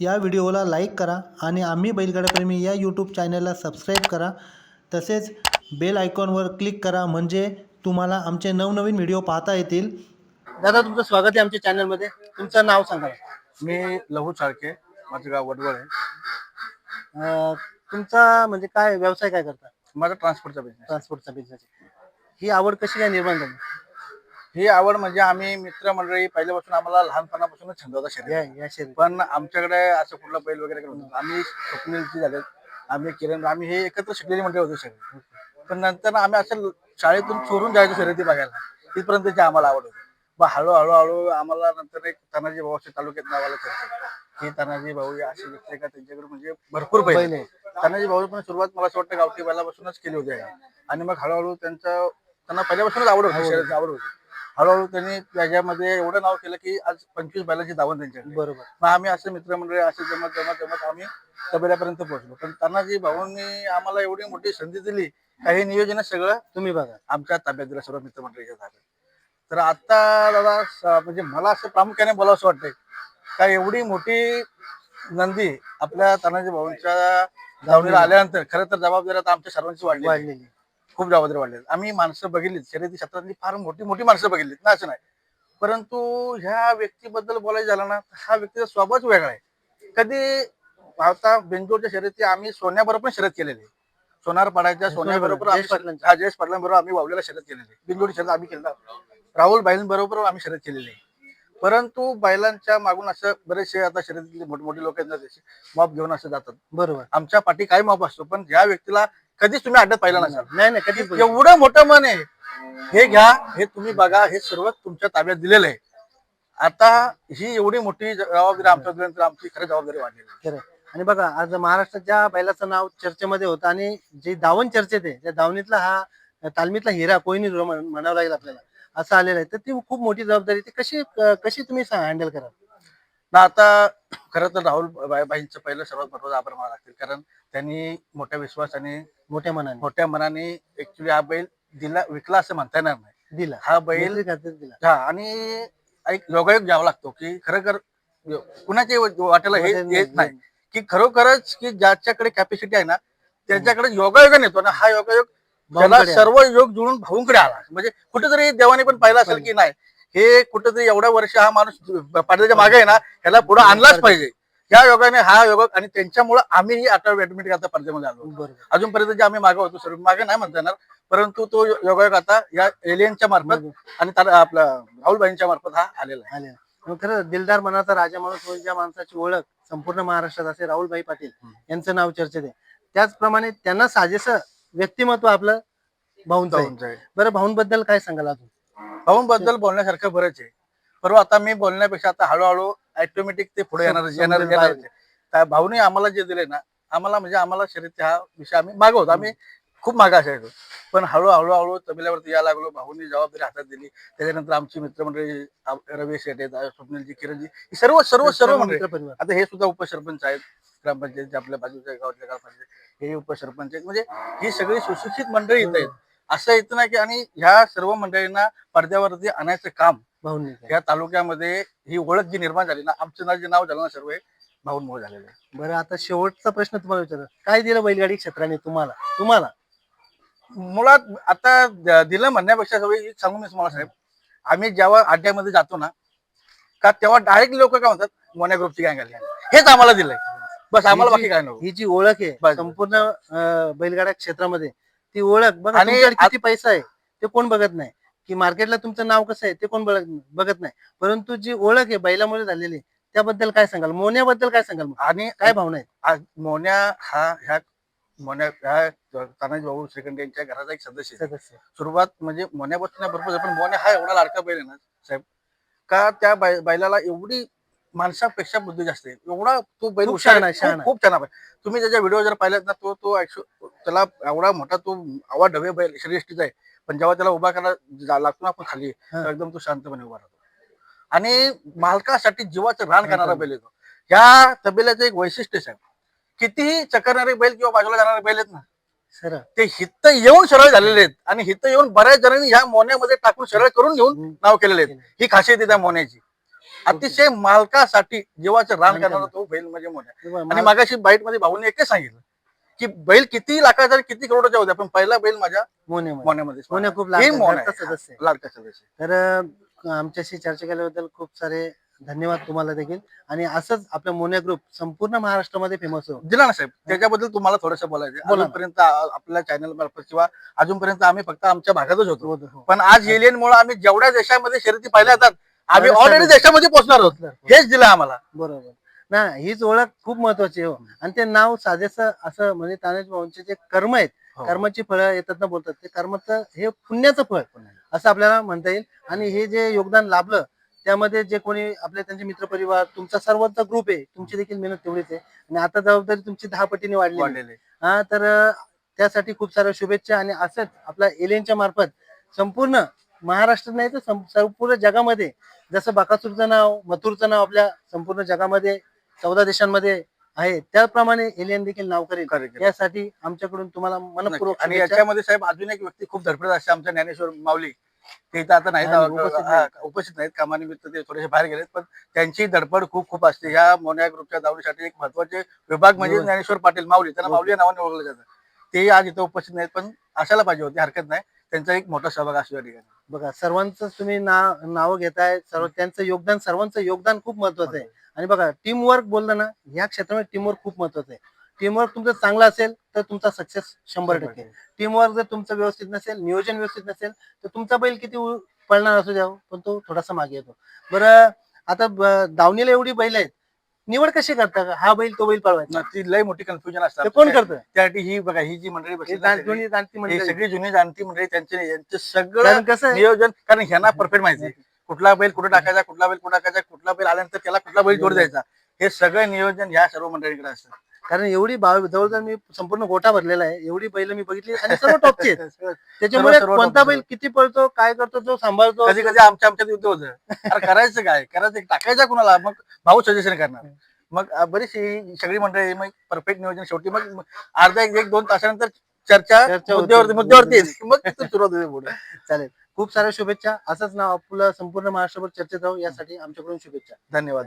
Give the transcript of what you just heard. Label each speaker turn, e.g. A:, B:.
A: या व्हिडिओला लाईक करा आणि आम्ही बैलगाडाप्रेमी या यूट्यूब चॅनलला सबस्क्राईब करा. तसेच बेल आयकॉनवर क्लिक करा म्हणजे तुम्हाला आमचे नवनवीन व्हिडिओ पाहता येतील. दादा तुमचं स्वागत आहे आमच्या चॅनलमध्ये. तुमचं नाव सांगा.
B: मी लहू चाळके, माझं गाव वडवळ आहे.
A: तुमचा म्हणजे काय व्यवसाय काय करता?
B: माझा ट्रान्सपोर्टचा बिझनेस.
A: ट्रान्सपोर्टचा बिझनेस. ही आवड कशी काय निर्माण झाली?
B: ही आवड म्हणजे आम्ही मित्रमंडळी पहिल्यापासून आम्हाला लहानपणापासूनच छंद होता शर्यत. पण आमच्याकडे असं कुठला बैल वगैरे नव्हतं. आम्ही स्वप्नीलची झाले, आम्ही किरण, आम्ही हे एकत्र शिकलेली मंडळी होतो सगळे. पण नंतर आम्ही असं शाळेतून चोरून जायचो शर्यती बघायला. तिथपर्यंतची आम्हाला आवड होती. मग हळूहळू आम्हाला नंतर एक तानाजी भाऊ तालुक्यात नावाला चर्चा की तानाजी भाऊ असे व्यक्ती का त्यांच्याकडे म्हणजे भरपूर बैल आहे. तानाजी भाऊ पण सुरुवात मला असं वाटतं गावठी बैलापासूनच केली होती. आणि मग हळूहळू त्यांना पहिल्यापासूनच आवड होती, शर्यतीची आवड होती. हळूहळू त्यांनी त्याच्यामध्ये एवढं नाव केलं की आज 25 बैलांची दावण त्यांच्याकडे.
A: बरोबर.
B: मग आम्ही असं मित्रमंडळी असे जमत आम्ही तबेल्यापर्यंत पोहोचलो. पण तानाजी भाऊंनी आम्हाला एवढी मोठी संधी दिली, काही नियोजन सगळं
A: तुम्ही बघा
B: आमच्या ताब्यात दिलं, सर्व मित्रमंडळीच्या ताब्यात. तर आता दादा म्हणजे मला असं प्रामुख्याने बोलावं असं वाटतंय का एवढी मोठी नंदी आपल्या तानाजी भाऊंच्या दावणीला आल्यानंतर खरं तर जबाबदारी आता आमच्या सर्वांची वाढलेली, खूप जबाबदारी वाढलेली. आम्ही माणसं बघितलीत, शर्यती क्षेत्रातली फार मोठी मोठी माणसं बघितलीत ना, असं नाही. परंतु ह्या व्यक्तीबद्दल बोलायचं झालं ना, हा व्यक्तीचा स्वभावच वेगळा आहे. कधी आता बेंजोरच्या शर्यती आम्ही सोन्याबरोबर पण शर्यत केलेली. सोनार पाडायच्या सोन्याबरोबर जयेश पाटलांबरोबर आम्ही वावलेला शर्यत केलेली. बिंजोडी शर्यत आम्ही केला. राहुल बैलांबरोबर आम्ही शर्यत केलेली आहे. परंतु बैलांच्या मागून असं बरेचसे आता शर्यतीतले मोठे लोक आहेत ना, त्याचे मॉप घेऊन असं जातात.
A: बरोबर.
B: आमच्या पाठी काय मॉप असतो, पण ज्या व्यक्तीला कधीच तुम्ही अड्ड्यात पाहिला नसाल.
A: नाही कधी
B: एवढं मोठं मन आहे, हे घ्या, हे तुम्ही बघा, हे सर्व तुमच्या ताब्यात दिलेलं आहे. आता ही एवढी मोठी जबाबदारी आमच्या आमची खरं जबाबदारी वाढलेली आहे.
A: आणि बघा आज महाराष्ट्रात ज्या बैलाचं नाव चर्चेमध्ये होतं आणि जे धावण चर्चेत आहे त्या धावणीतला हा तालमीतला हिरा कोणी म्हणावं लागेल आपल्याला, असं आलेलं आहे. तर ती खूप मोठी जबाबदारी. ती कशी तुम्ही हँडल करा
B: ना? आता खरं तर राहुल बाईंचं पहिलं सर्वात महत्वाचा आभार मानावं लागतील, कारण त्यांनी मोठ्या विश्वासाने मोठ्या मनाने ऍक्च्युली हा बैल विकला असं म्हणता येणार नाही,
A: दिला
B: हा बैल
A: दिला.
B: हा. आणि एक योगायोग घ्यावा लागतो की खरोखर कुणाच्या वाट्याला हे येत नाही की खरोखरच की ज्याच्याकडे कॅपॅसिटी आहे ना त्याच्याकडे योगायोग येतो ना. हा योगायोग त्याला सर्व योग जुळून भाऊंकडे आला. म्हणजे कुठेतरी देवाने पण पाहिलं असेल की नाही, हे कुठेतरी एवढ्या वर्ष हा माणूस पाडद्याच्या मागे आहे ना, ह्याला पुढे आणलाच पाहिजे. या योगाने हा योग, आणि त्यांच्यामुळे आम्ही ऑटोमॅटिक आता पडद्यामध्ये आलो. अजूनपर्यंत जे आम्ही मागे होतो सर्व मागे नाही म्हणता येणार, परंतु तो योगायोग आता या एलियनच्या मार्फत आणि आपला राहुलबाईंच्या मार्फत हा आलेला आहे.
A: खरं दिलदार मनाचा राजा माणूस, ज्या माणसाची ओळख संपूर्ण महाराष्ट्रात असे राहुलभाई पाटील यांचं नाव चर्चेत आहे. त्याचप्रमाणे त्यांना साजेसं व्यक्तिमत्व आपलं भाऊंचं आहे. बरं, भाऊंबद्दल काय सांगाल अजून?
B: भाऊंबद्दल बोलण्यासारखं बरंच आहे, परवा आता मी बोलण्यापेक्षा आता हळूहळू ऑटोमॅटिक ते पुढे येणार. भाऊने आम्हाला जे दिले ना, आम्हाला शर्यती हा विषय आम्ही मागवतो, आम्ही खूप मागे असायचो. पण हळूहळू तबेल्यावरती यायला लागलो. भाऊनी जबाबदारी हातात दिली. त्याच्यानंतर आमची मित्रमंडळी रवी शेटे, स्वप्नीलजी, किरणजी, सर्व मंडळी. आता हे सुद्धा उपसरपंच आहेत ग्रामपंचायतचे, आपल्या बाजूच्या गावातल्या ग्रामपंचायत हे उपसरपंच आहेत. म्हणजे ही सगळी सुशिक्षित मंडळी इथं आहेत. असं येतं ना की, आणि ह्या सर्व मंडळींना पडद्यावरती आणायचं काम भाऊंनी या तालुक्यामध्ये ही ओळख जी निर्माण झाली ना, आमचं जे नाव झालं ना सर्व भाऊंमुळे झालेलं आहे.
A: बरं, आता शेवटचा प्रश्न तुम्हाला विचारतो, काय दिलं बैलगाडी क्षेत्राने तुम्हाला?
B: मुळात आता दिलं म्हणण्यापेक्षा सगळी सांगू मी तुम्हाला साहेब, आम्ही जेव्हा अड्ड्यामध्ये जातो ना का, तेव्हा डायरेक्ट लोक काय म्हणतात, मोन्या ग्रुपची गँग आली, हेच आम्हाला दिलंय. बस, आम्हाला बाकी काय नाही.
A: ही जी ओळख आहे संपूर्ण बैलगाडा क्षेत्रामध्ये, ती ओळख बघा. आणि किती पैसा आहे ते कोण बघत नाही, की मार्केटला तुमचं नाव कसं आहे ते कोण बघत नाही, परंतु जी ओळख आहे बैलामुळे झालेली त्याबद्दल काय सांगाल? मोन्याबद्दल काय सांगाल आणि काय भावना आहेत?
B: मोन्या ह्या तानाजी भाऊ श्रीखंडे यांच्या घराचा एक सदस्य. सुरुवात म्हणजे मोन्यापासून भरपूर, पण मोन्या हा एवढा लाडका बैल आहे ना साहेब, का त्या बैलाला एवढी माणसापेक्षा बुद्धी जास्त आहे. एवढा तो बैल हुशार आहे, खूप छान आहे. तुम्ही त्याच्या व्हिडिओ जर पाहिलात ना, तो त्याला एवढा मोठा तो आवा ढवे बैल शरीरष्टीचा आहे, पण जेव्हा त्याला उभा करायला लागतो ना आपण खाली, एकदम तो शांतपणे उभा राहतो. आणि मालकासाठी जीवाचं रान करणारा बैल येतो. ह्या तबेल्याचं एक वैशिष्ट्य आहे, कितीही चकरणारे बैल किंवा बाजूला जाणारे बैल आहेत ना सर, ते हित येऊन सरळ झालेले आहेत. आणि हित येऊन बऱ्याच जणांनी ह्या मोन्यामध्ये टाकून सरळ करून घेऊन नाव केलेले आहेत. ही खासियत आहे त्या मोन्याची. अतिशय मालकासाठी जीवाचं रान
A: रान
B: करणारा
A: करणार.
B: तो बैल म्हणजे मोन्या.
A: हे बघा,
B: आणि मागाशी बाईट मध्ये भाऊने एकच सांगितलं की बैल किती लाखाचा आणि किती करोडाचा होता पण पहिला बैल माझ्या
A: मोन्यामध्ये
B: मोन्यामध्ये
A: मोन्या खूप
B: हे मोन
A: लाडका
B: आहे.
A: सदस्य आहे.
B: लाडका सदस्य.
A: तर आमच्याशी चर्चा केल्याबद्दल खूप सारे धन्यवाद तुम्हाला देखील. आणि असंच आपलं मोन्या ग्रुप संपूर्ण महाराष्ट्रामध्ये फेमस हो.
B: दिला ना साहेब, त्याच्याबद्दल तुम्हाला थोडंसं बोलायचं आहे.
A: बोला ना.
B: अजूनपर्यंत आपल्या चॅनल मार्फत किंवा अजूनपर्यंत आम्ही फक्त आमच्या भागातच होतो.
A: हो, हो.
B: पण आज एलियन मुळे आम्ही जेवढ्या देशामध्ये शर्यती पाहिल्या जातात आम्ही
A: बऱ्याच
B: ऑलरेडी
A: देशात
B: देशामध्ये पोहोचणार आहोत. हेच दिलं आम्हाला.
A: बरोबर ना, हीच ओळख खूप महत्वाची आहे हो. आणि ते नाव साजेसं असं म्हणजे तानाजी भाऊंचे जे कर्म आहेत,
B: हो.
A: कर्माची फळं येतात ना बोलतात, ते कर्माचं हे पुण्याचं फळ असं आपल्याला म्हणता येईल. आणि हे जे योगदान लाभलं त्यामध्ये जे कोणी आपले त्यांचे मित्रपरिवार तुमचा सर्वांचा ग्रुप आहे, तुमची देखील मेहनत तेवढीच आहे. आणि आता जबाबदारी तुमची 10 पटीने वाढली.
B: वाढलेले.
A: हा तर त्यासाठी खूप साऱ्या शुभेच्छा. आणि असंच आपल्या एलियनच्या मार्फत संपूर्ण महाराष्ट्र नाही तर संपूर्ण जगामध्ये जसं बाकासूरचं नाव, मथुरचं नाव आपल्या संपूर्ण जगामध्ये 14 देशांमध्ये आहे, त्याप्रमाणे एलियन देखील नाव करेल.
B: करेक्ट.
A: यासाठी आमच्याकडून तुम्हाला मनपूर्वक
B: आणि
A: शुभेच्छा.
B: याच्यामध्ये साहेब अजून एक व्यक्ती खूप धडपडत असते आमच्या ज्ञानेश्वर माऊली. ते इथं आता नाहीत,
A: आणि उपस्थित नाहीत.
B: उपस्थित नाहीत कामानिमित्त ते थोडेसे बाहेर गेलेत. पण त्यांची धडपड खूप खूप असते. ह्या मोन्या ग्रुपच्या दावणीसाठी एक महत्वाचे विभाग म्हणजे
A: बरोबर.
B: ज्ञानेश्वर पाटील माऊली, त्यांना
A: हो.
B: माऊली या नावाने ओळखलं जातं. ते आज इथं उपस्थित नाहीत पण असायला पाहिजे होते, हरकत नाही. त्यांचा एक मोठा सहभाग असतो या ठिकाणी.
A: बघा, सर्वांचं तुम्ही नाव घेताय, सर्व त्यांचं योगदान, सर्वांचं योगदान खूप महत्वाचं आहे. आणि बघा, टीम वर्क बोललं ना, या क्षेत्रामध्ये टीम वर्क खूप महत्वाचं आहे. टीम वर्क तुमचं चांगलं असेल तर तुमचा सक्सेस 100%. टीम वर्क जर तुमचं व्यवस्थित नसेल, नियोजन व्यवस्थित नसेल, तर तुमचा बैल किती पळणार असू द्या पण तो थोडासा मागे येतो. बरं, आता दावणीला एवढी बैल आहेत, निवड कशी करता? हा बैल तो बैल पळवायचा,
B: ती लय मोठी कन्फ्युजन असतं.
A: ते कोण करतं?
B: त्यासाठी ही बघा, ही जी मंडळी बसली ना सगळी,
A: दोन्ही जाणती
B: ही
A: मंडळी.
B: सगळी जुनी जाणती मंडळी, यांचं सगळं
A: कारण कसं आहे,
B: नियोजन, कारण ह्यांना परफेक्ट माहिती आहे. कुठला बैल कुठे टाकायचा, कुठला बैल कुठे टाकायचा, कुठला बैल आल्यानंतर त्याला कुठला बैल जोड द्यायचा, हे सगळं नियोजन ह्या सर्व मंडळीकडे असतं.
A: कारण एवढी जवळजवळ मी संपूर्ण गोठा भरलेला आहे, एवढी बैल मी बघितली आणि सर्व टॉपचे आहेत. त्याच्यामुळे
B: सर्व
A: कोणता
B: top
A: बैल किती पळतो, काय करतो, जो सांभाळतो.
B: कधी कधी आमच्यात युद्ध होतं. अरे करायचं काय, करायचं टाकायचा कुणाला, मग भाऊ सजेशन करणार. मग बरीचशी सगळी मंडळी मग परफेक्ट नियोजन, शेवटी मग अर्धा 1-2 तासानंतर चर्चा
A: होती.
B: मुद्द्यावरती मग तिथून सुरुवात होते पुढे.
A: चालेल, खूप साऱ्या शुभेच्छा. असंच नाव आपलं संपूर्ण महाराष्ट्रभर चर्चेत राहू यासाठी आमच्याकडून शुभेच्छा.
B: धन्यवाद.